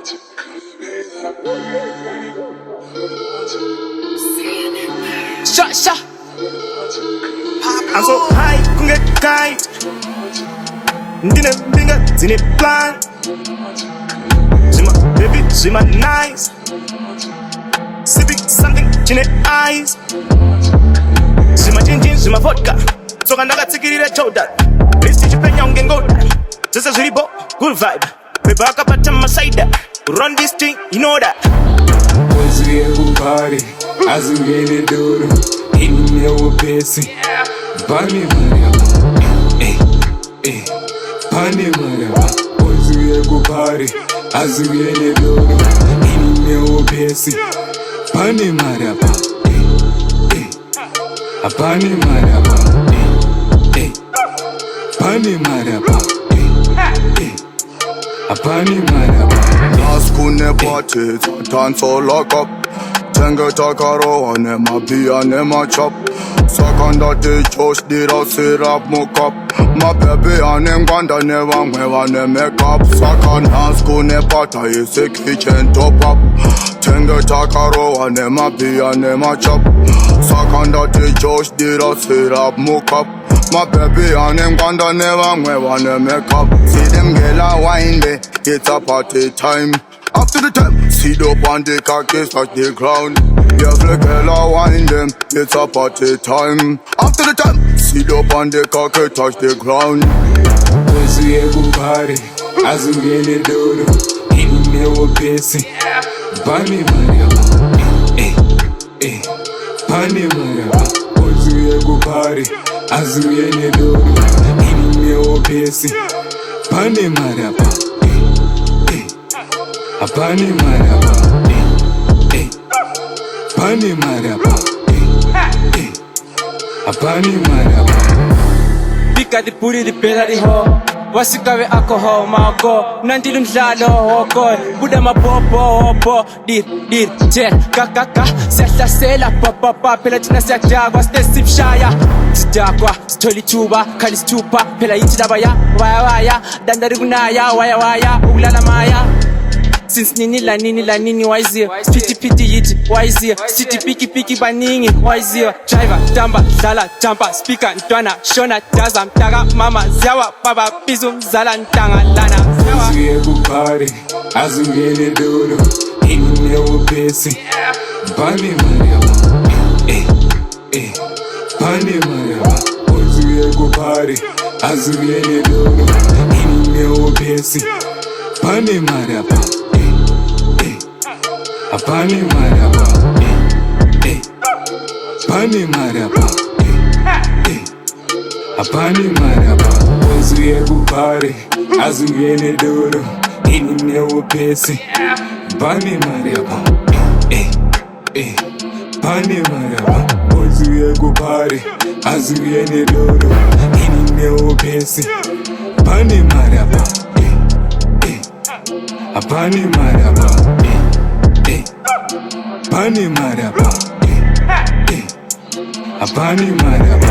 Shot. I'm so high, couldn't get tight. Dinner, zini plan. She my baby, she my nice. Sipping something, chin eyes. She my gin, she my vodka. So I never take it at Jordan. Please teach you pen young and go down. Just a really good vibe. We back up at my side. Run this thing, you know that. Hoje é o party, as mulheres duro, e meu pesse. Pane Mariaba, Pane Mariaba. Hoje é o party, as mulheres duro, e meu pesse. Pane Mariaba, Pane Mariaba, Pane Mariaba, Pane Mariaba. Kune party, dance all lock up. Tenga takaro ane ma pia ne ma chop. Sakanda de Josh dira syrup mokap. Ma baby ane ngwanda ne wangwe ne makeup. Sakanda kune party is a kitchen top up. Tenga takaro ane ma pia ne ma chop. Sakanda de Josh dira syrup mokap. My baby and them gonna never ne makeup. See them gala wine day, it's a party time. After the time, sit up on the khakis touch the ground. Yeah, the gala wine them, it's a party time. After the time, sit up on the khakis touch the ground. Hoje é o party, as mulheres duro, e meu pesse. Pane Mariaba, Pane Mariaba. Hoje é o party, as mulheres duro, e meu pesse. Pane Mariaba, Pane Mariaba, Pane Mariaba, Pane Mariaba. Pica de puri de pela de ho. Wasikawe alcohol mago. Nandili mdlalo hoko. Buda mapopo hopo. Dir jet kakaka. Siyahlasela pa. Phela thina siyadakwa sinesipshaya. Sidakwa sitholi thuba khali sithupha. Phela yithi labaya waya. Dandari kunaya waya. Ukulala maya. Since nini la nini wise piti yithi wise city piki baningi wise driver tamba dlala jumper speaker ntwana shona daza mtaka mama ziyawa baba bizu mzala ntanga lana Hoje é o party, as mulheres duro, e meu pesse. Pane Mariaba, Pane Mariaba. Hoje é o party, as mulheres duro, e meu pesse. Pane Mariaba, Pane Mariaba, Pane Mariaba, Pane Mariaba. Hoje é o party, as mulheres duro, e meu pesse. Pane Mariaba, Pane Mariaba. Hoje é o party, as mulheres duro, e meu pesse. Pane Mariaba, Pane Mariaba, Pane Mariaba, Pane Mariaba.